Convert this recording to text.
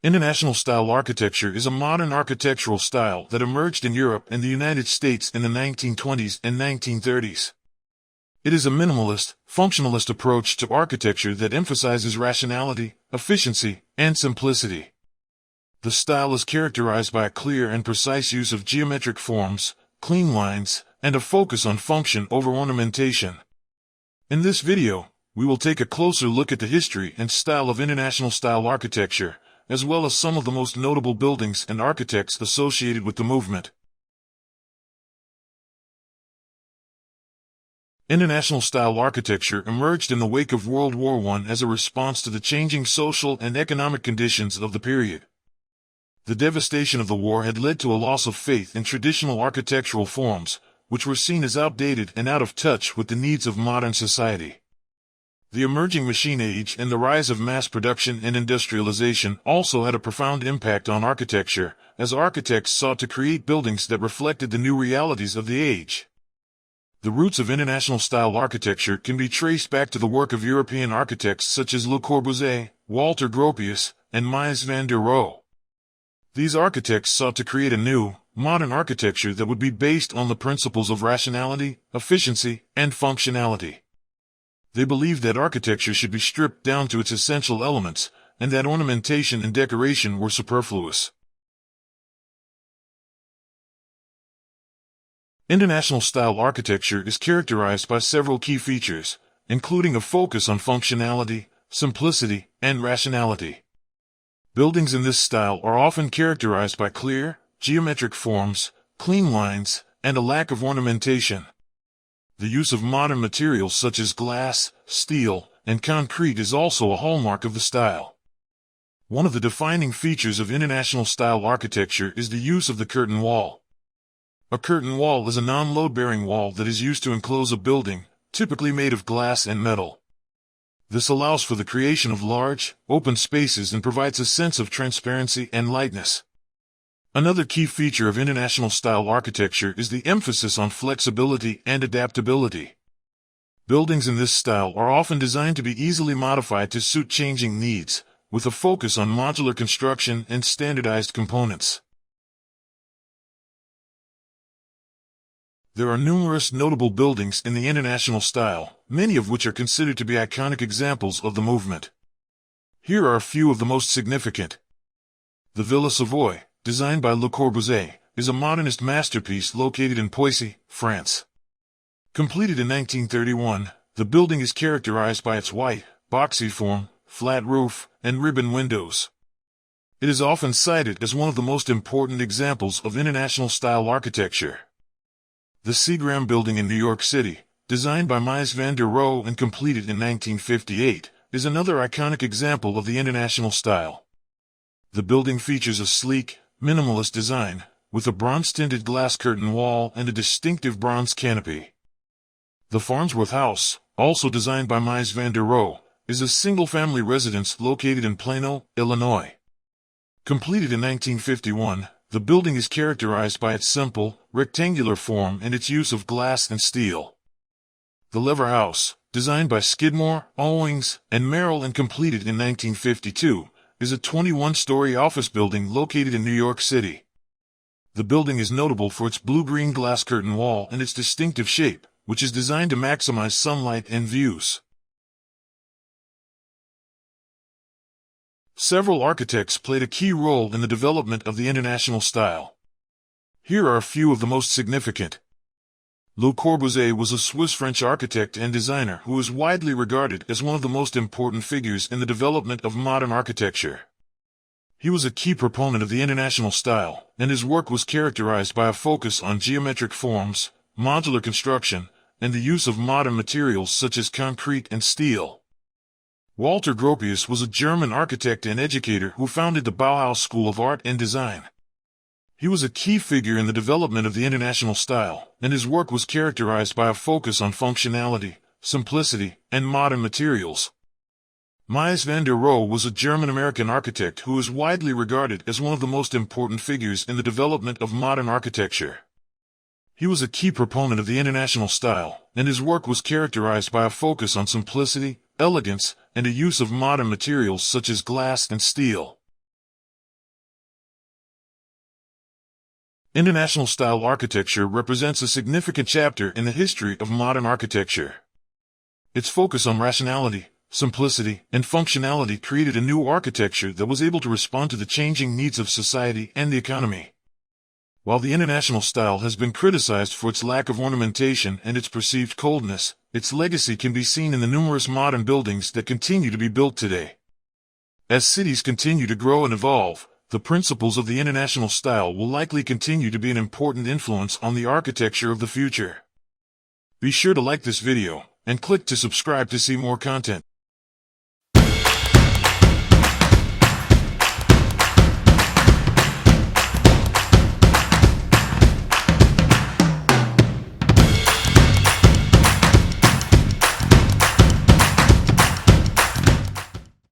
International style architecture is a modern architectural style that emerged in Europe and the United States in the 1920s and 1930s. It is a minimalist, functionalist approach to architecture that emphasizes rationality, efficiency, and simplicity. The style is characterized by a clear and precise use of geometric forms, clean lines, and a focus on function over ornamentation. In this video, we will take a closer look at the history and style of international style architecture, as well as some of the most notable buildings and architects associated with the movement. International style architecture emerged in the wake of World War I as a response to the changing social and economic conditions of the period. The devastation of the war had led to a loss of faith in traditional architectural forms, which were seen as outdated and out of touch with the needs of modern society. The emerging machine age and the rise of mass production and industrialization also had a profound impact on architecture, as architects sought to create buildings that reflected the new realities of the age. The roots of international style architecture can be traced back to the work of European architects such as Le Corbusier, Walter Gropius, and Mies van der Rohe. These architects sought to create a new, modern architecture that would be based on the principles of rationality, efficiency, and functionality. They believed that architecture should be stripped down to its essential elements, and that ornamentation and decoration were superfluous. International style architecture is characterized by several key features, including a focus on functionality, simplicity, and rationality. Buildings in this style are often characterized by clear, geometric forms, clean lines, and a lack of ornamentation. The use of modern materials such as glass, steel, and concrete is also a hallmark of the style. One of the defining features of international style architecture is the use of the curtain wall. A curtain wall is a non-load-bearing wall that is used to enclose a building, typically made of glass and metal. This allows for the creation of large, open spaces and provides a sense of transparency and lightness. Another key feature of international style architecture is the emphasis on flexibility and adaptability. Buildings in this style are often designed to be easily modified to suit changing needs, with a focus on modular construction and standardized components. There are numerous notable buildings in the international style, many of which are considered to be iconic examples of the movement. Here are a few of the most significant. The Villa Savoy, designed by Le Corbusier, is a modernist masterpiece located in Poissy, France. Completed in 1931, the building is characterized by its white, boxy form, flat roof, and ribbon windows. It is often cited as one of the most important examples of international style architecture. The Seagram Building in New York City, designed by Mies van der Rohe and completed in 1958, is another iconic example of the international style. The building features a sleek, minimalist design, with a bronze-tinted glass curtain wall and a distinctive bronze canopy. The Farnsworth House, also designed by Mies van der Rohe, is a single-family residence located in Plano, Illinois. Completed in 1951, the building is characterized by its simple, rectangular form and its use of glass and steel. The Lever House, designed by Skidmore, Owings, and Merrill and completed in 1952, is a 21-story office building located in New York City. The building is notable for its blue-green glass curtain wall and its distinctive shape, which is designed to maximize sunlight and views. Several architects played a key role in the development of the international style. Here are a few of the most significant. Le Corbusier was a Swiss-French architect and designer who is widely regarded as one of the most important figures in the development of modern architecture. He was a key proponent of the international style, and his work was characterized by a focus on geometric forms, modular construction, and the use of modern materials such as concrete and steel. Walter Gropius was a German architect and educator who founded the Bauhaus School of Art and Design. He was a key figure in the development of the international style, and his work was characterized by a focus on functionality, simplicity, and modern materials. Mies van der Rohe was a German-American architect who is widely regarded as one of the most important figures in the development of modern architecture. He was a key proponent of the international style, and his work was characterized by a focus on simplicity, elegance, and a use of modern materials such as glass and steel. International style architecture represents a significant chapter in the history of modern architecture. Its focus on rationality, simplicity, and functionality created a new architecture that was able to respond to the changing needs of society and the economy. While the international style has been criticized for its lack of ornamentation and its perceived coldness, its legacy can be seen in the numerous modern buildings that continue to be built today. As cities continue to grow and evolve, the principles of the international style will likely continue to be an important influence on the architecture of the future. Be sure to like this video, and click to subscribe to see more content.